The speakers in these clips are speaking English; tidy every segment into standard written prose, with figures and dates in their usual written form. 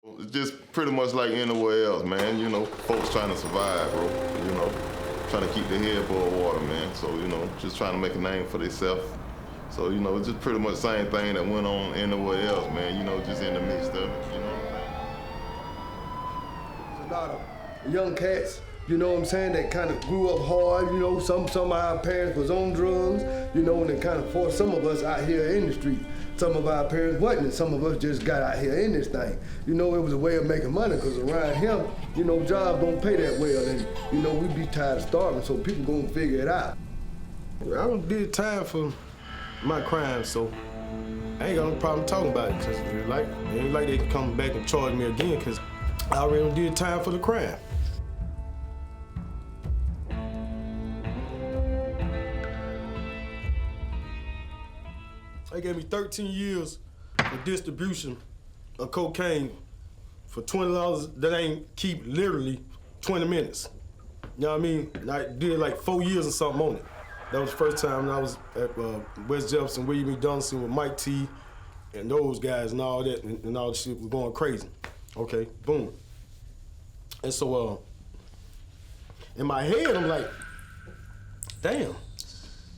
It's just pretty much like anywhere else, man. You know, folks trying to survive, bro. You know, trying to keep their head above water, man. So, you know, just trying to make a name for themselves. So, you know, it's just pretty much the same thing that went on anywhere else, man. You know, just in the midst of it, you know what I'm saying? There's a lot of young cats, you know what I'm saying, that kind of grew up hard, you know, some of our parents was on drugs, you know, and it kind of forced some of us out here in the street. Some of our parents wasn't, and some of us just got out here in this thing. You know, it was a way of making money, because around him, you know, jobs don't pay that well, and, you know, we be tired of starving, so people gonna figure it out. I don't did time for my crime, so I ain't got no problem talking about it, because it ain't like they can come back and charge me again, because I already did time for the crime. They gave me 13 years for distribution of cocaine for $20 that ain't keep literally 20 minutes. You know what I mean? I did like 4 years or something on it. That was the first time I was at West Jefferson, William E. Johnson with Mike T and those guys and all that, and all the shit was going crazy. Okay, boom. And so in my head, I'm like, damn.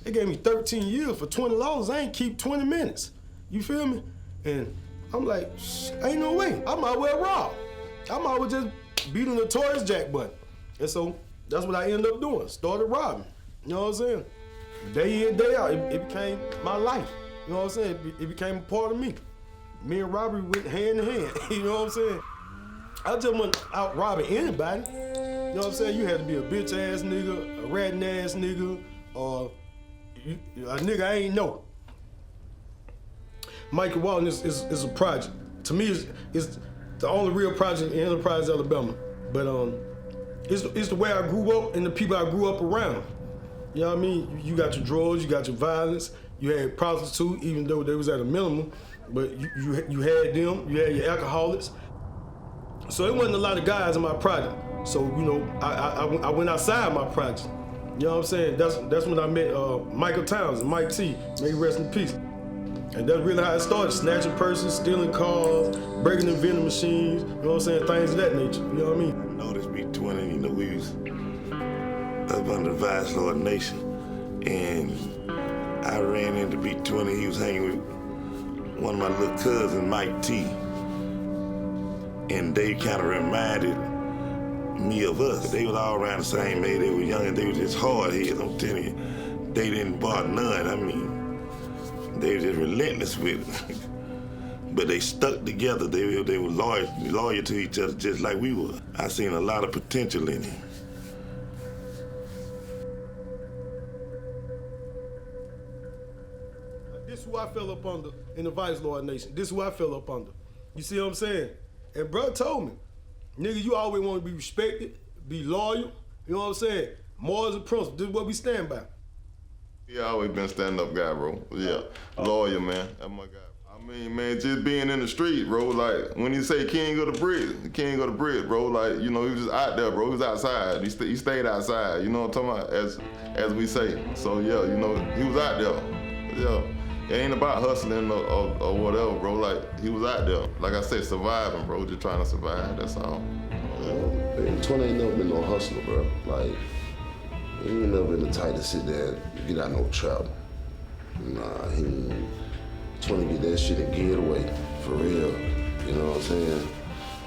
They gave me 13 years for $20. I ain't keep 20 minutes. You feel me? And I'm like, ain't no way. I might well rob. I might well just beat a notorious jack button. And so that's what I ended up doing. Started robbing. You know what I'm saying? Day in, day out, it became my life. You know what I'm saying? It became a part of me. Me and robbery went hand in hand. You know what I'm saying? I just wasn't out robbing anybody. You know what I'm saying? You had to be a bitch ass nigga, a ratting ass nigga, or a nigga I ain't know. Michael Walton is a project. To me, it's the only real project in Enterprise, Alabama. But it's the way I grew up and the people I grew up around. You know what I mean? You got your drugs, you got your violence, you had prostitutes, even though they was at a minimum, but you had them, you had your alcoholics. So it wasn't a lot of guys in my project. So, you know, I went outside my project. You know what I'm saying? That's when I met Michael Townsend, Mike T, may he rest in peace. And that's really how it started, snatching purses, stealing cars, breaking the vending machines, you know what I'm saying, things of that nature, you know what I mean? I know this B20, you know, we was up under the Vice Lord Nation, and I ran into B20, he was hanging with one of my little cousins, Mike T, and they kind of reminded me of us. They was all around the same age, they were young and they were just hard heads, I'm telling you. They didn't bar none, I mean, they were just relentless with it. But they stuck together, they were loyal to each other just like we were. I seen a lot of potential in him. This is who I fell up under in the Vice Lord Nation. This is who I fell up under. You see what I'm saying? And bro told me, nigga, you always want to be respected, be loyal, you know what I'm saying? Morals and principles, this is what we stand by. Yeah, I always been a stand-up guy, bro. Yeah, lawyer, man. That's my guy. I mean, man, just being in the street, bro, like, when you say king of the bridge, bro, like, you know, he was just out there, bro. He was outside. He stayed outside, you know what I'm talking about, as we say. So, yeah, you know, he was out there. Yeah. It ain't about hustling or whatever, bro. Like, he was out there. Like I said, surviving, bro. Just trying to survive, that's all. 20 ain't never been no hustler, bro. Like, he ain't never been the type to sit there and get out no trap. Nah, he ain't 20 get that shit and get it away, for real. You know what I'm saying?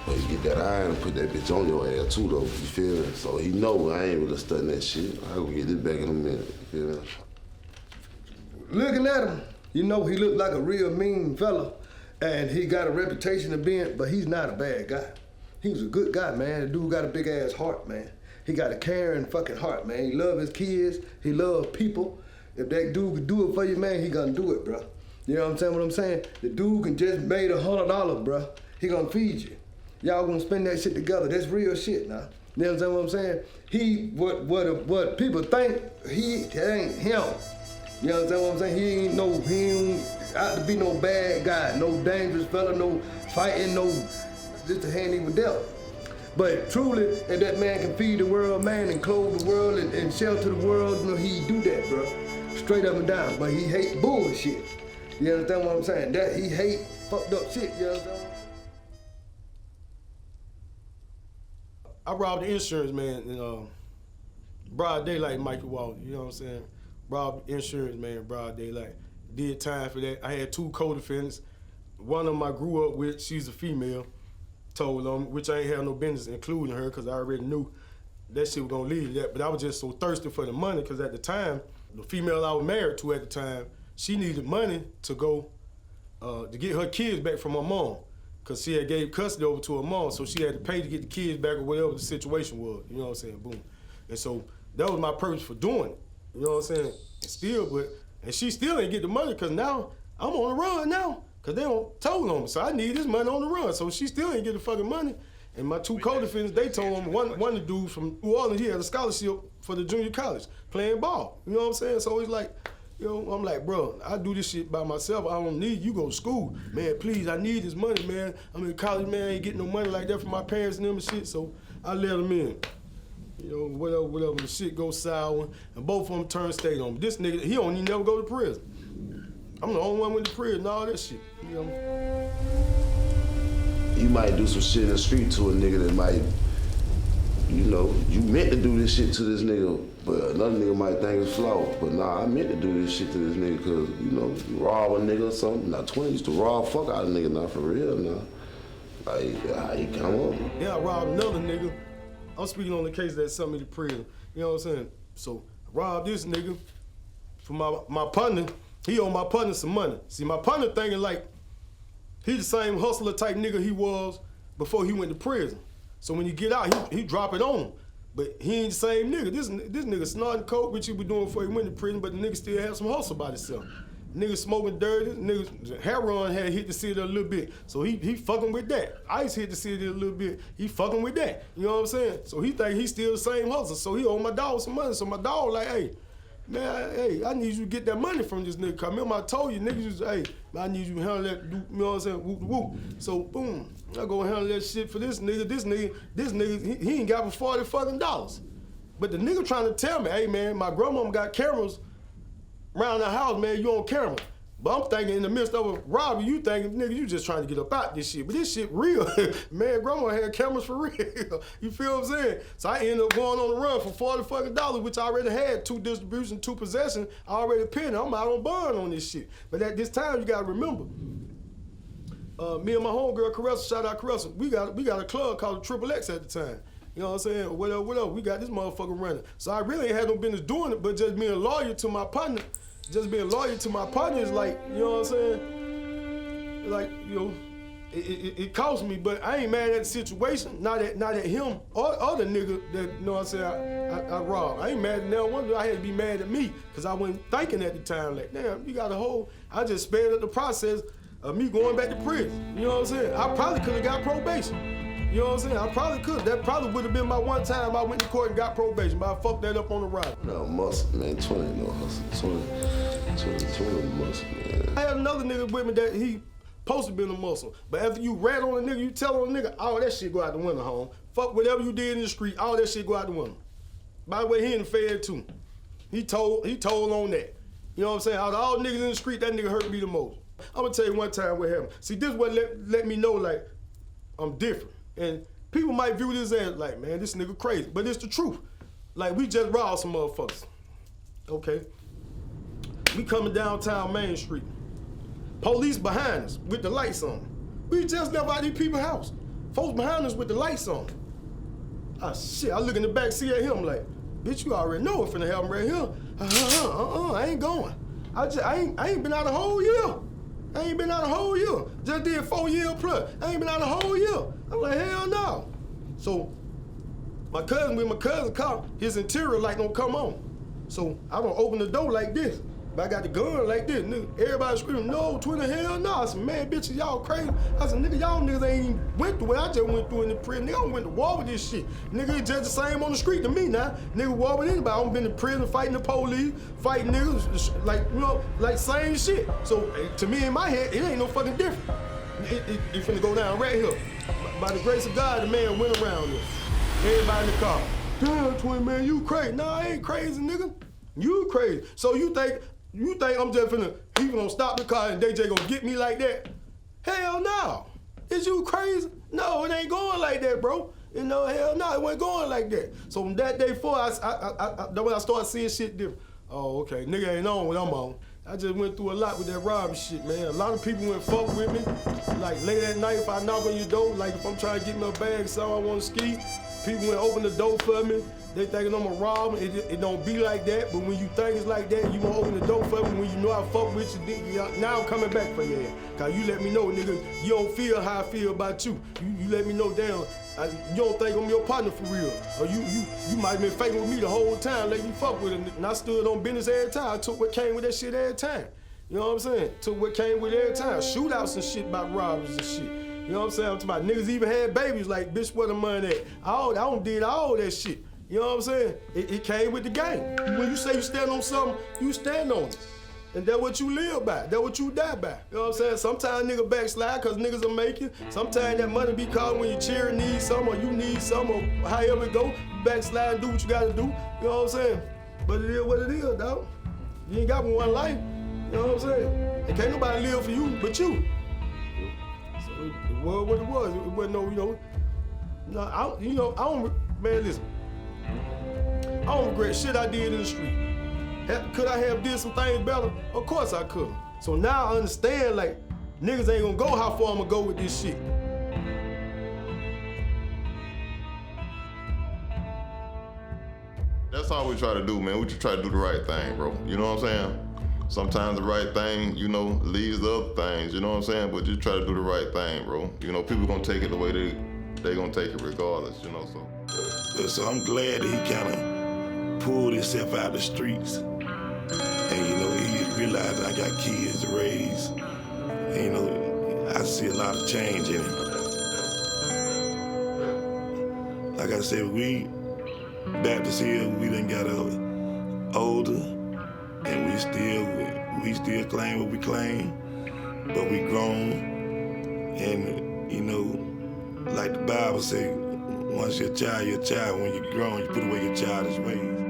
But you get that iron and put that bitch on your ass too, though, you feel me? So he know I ain't really studying that shit. I go get this back in a minute, you feel me? Looking at him, you know he looked like a real mean fella, and he got a reputation of being, but he's not a bad guy. He was a good guy, man. The dude got a big ass heart, man. He got a caring fucking heart, man. He love his kids, he love people. If that dude could do it for you, man, he gonna do it, bro. You know what I'm saying? The dude can just made $100, bro. He gonna feed you. Y'all gonna spend that shit together. That's real shit now. You know what I'm saying? He, what people think, that ain't him. You know what I'm saying? He ain't out to be no bad guy, no dangerous fella, no fighting, no just a hand he was dealt. But truly, if that man can feed the world, man, and clothe the world and shelter the world, you know, he do that, bro. Straight up and down. But he hate bullshit. You understand what I'm saying? That he hate fucked up shit, you understand? I robbed the insurance man in broad daylight, Mikey Walker, you know what I'm saying? Robbed the insurance man in broad daylight. Did time for that. I had 2 co-defendants. One of them I grew up with, she's a female, told on me, which I ain't had no business including her because I already knew that shit was gonna lead to that. But I was just so thirsty for the money because at the time, the female I was married to at the time, she needed money to go to get her kids back from her mom because she had gave custody over to her mom, so she had to pay to get the kids back or whatever the situation was, you know what I'm saying, boom. And so that was my purpose for doing it, you know what I'm saying? And still, and she still ain't get the money because now I'm on the run now because they don't told on me, so I need this money on the run, so she still ain't get the fucking money. And my 2 co-defendants, they told him, one of the dudes from New Orleans, he had a scholarship for the junior college, playing ball. You know what I'm saying? So it's like, you know, I'm like, bro, I do this shit by myself. I don't need you go to school. Man, please, I need this money, man. I'm in college, man. I ain't getting no money like that from my parents and them and shit, so I let them in. You know, whatever, the shit goes sour, and both of them turn state on me. This nigga, he don't even never go to prison. I'm the only one went to prison and all that shit, you know? You might do some shit in the street to a nigga that might, you know, you meant to do this shit to this nigga, but another nigga might think it's flawed. But nah, I meant to do this shit to this nigga because, you know, you rob a nigga or something. Now, 20 used to rob fuck out of a nigga, now for real now. Like, how you come up? Yeah, I robbed another nigga. I'm speaking on the case that sent me to prison. You know what I'm saying? So, I robbed this nigga for my partner. He owed my partner some money. See, my partner thinking like, he the same hustler type nigga he was before he went to prison. So when you get out, he drop it on him. But he ain't the same nigga. This nigga snorting coke, which he was doing before he went to prison, but the nigga still had some hustle by himself. Nigga smoking dirty, nigga heroin had hit the city a little bit. So he fucking with that. Ice hit the city a little bit. He fucking with that. You know what I'm saying? So he think he still the same hustler. So he owe my dog some money. So my dog like, hey, man, I need you to get that money from this nigga. Cause remember I told you, niggas, hey, I need you to handle that, you know what I'm saying, whoop, whoop. So, boom, I go handle that shit for this nigga. This nigga, he ain't got for $40 fucking dollars. But the nigga trying to tell me, hey, man, my grandmama got cameras around the house, man, you on camera. But I'm thinking in the midst of a robbery, you thinking, nigga, you just trying to get up out this shit. But this shit real. Man, grandma had cameras for real. You feel what I'm saying? So I ended up going on the run for $40 fucking dollars, which I already had 2 distributions, 2 possessions. I already pinned. I'm out on bond on this shit. But at this time, you gotta remember, me and my homegirl, Caressa, shout out Caressa, we got a club called the Triple X at the time. You know what I'm saying? Whatever, we got this motherfucker running. So I really ain't had no business doing it, but just being loyal to my partner. Just being loyal to my partner is like, you know what I'm saying? Like, you know, it cost me, but I ain't mad at the situation. Not at him or other nigga that, you know what I'm saying, I robbed. I ain't mad at that one, I had to be mad at me, because I wasn't thinking at the time, like, damn, you got a whole, I just sped up the process of me going back to prison. You know what I'm saying? I probably could have got probation. You know what I'm saying? I probably could. That probably would have been my one time I went to court and got probation, but I fucked that up on the ride. No, muscle, man. 20 no hustle. 20 muscle, man. I had another nigga with me that he supposed to be in a muscle, but after you rat on a nigga, you tell on a nigga, all that shit go out the window, home. Fuck whatever you did in the street, all that shit go out the window. By the way, he in the Fed too. He told on that. You know what I'm saying? Out of all niggas in the street, that nigga hurt me the most. I'm gonna tell you one time what happened. See, this what let me know like I'm different. And people might view this as like, man, this nigga crazy, but it's the truth. Like, we just robbed some motherfuckers. Okay. We coming downtown Main Street. Police behind us with the lights on. We just left out these people's house. Folks behind us with the lights on. Ah, shit, I look in the back, see at him like, bitch, you already know what's finna happen right here. I ain't going. I ain't been out a whole year. I ain't been out a whole year. Just did 4 years plus. I ain't been out a whole year. I'm like, hell no. So my cousin car, his interior light don't come on. So I don't open the door like this. But I got the gun like this, nigga. Everybody screaming, no, 20, hell no. I said, man, bitches, y'all crazy. I said, nigga, y'all niggas ain't even went through what I just went through in the prison. Nigga, I went to war with this shit. Nigga, it's just the same on the street to me now. Nigga, war with anybody. I done been in prison fighting the police, fighting niggas, like, you know, like same shit. So to me, in my head, it ain't no fucking different. It finna go down right here. By the grace of God, the man went around there. Everybody in the car. Damn, twin, man, you crazy. Nah, I ain't crazy, nigga. You crazy. So you think I'm just finna, he gonna stop the car and they just gonna get me like that? Hell no. Is you crazy? No, it ain't going like that, bro. You know, hell no, it wasn't going like that. So from that day forward, that's when I started seeing shit different. Oh, okay, nigga ain't on what I'm on. I just went through a lot with that robbing shit, man. A lot of people went fuck with me. Like late at night, if I knock on your door, like if I'm trying to get me a bag, so I want to ski, people went open the door for me. They thinking I'm a robber. It don't be like that, but when you think it's like that, you gonna open the door for me. When you know I fuck with you, now I'm coming back for you. Cause you let me know, nigga, you don't feel how I feel about you. You let me know, damn, you don't think I'm your partner for real. Or you might have been faking with me the whole time, let me fuck with it. And I stood on business every time. I took what came with that shit every time. You know what I'm saying? Took what came with it every time. Shootouts and shit about robbers and shit. You know what I'm saying? I'm talking about niggas even had babies like, bitch, where the money at? I don't did all that shit. You know what I'm saying? It came with the game. When you say you stand on something, you stand on it. And that's what you live by. That's what you die by. You know what I'm saying? Sometimes niggas backslide because niggas will make it. Sometimes that money be called when your cheer needs some or you need some or however it go. You backslide and do what you gotta do. You know what I'm saying? But it is what it is, dog. You ain't got one life. You know what I'm saying? And can't nobody live for you but you. So it was what it was. It wasn't no, man, listen. I don't regret shit I did in the street. Could I have did some things better? Of course I could. So now I understand, like, niggas ain't gonna go how far I'm gonna go with this shit. That's all we try to do, man. We just try to do the right thing, bro. You know what I'm saying? Sometimes the right thing, you know, leads to other things, you know what I'm saying? But just try to do the right thing, bro. You know, people gonna take it the way they gonna take it regardless, you know, so. So I'm glad that he kind of pulled himself out of the streets. And, you know, he realized I got kids to raise. And, you know, I see a lot of change in him. Like I said, we Baptist here, we done got older, and we still claim what we claim, but we grown. And, you know, like the Bible say, once you're a child, you're a child. When you're grown, you put away your childish ways.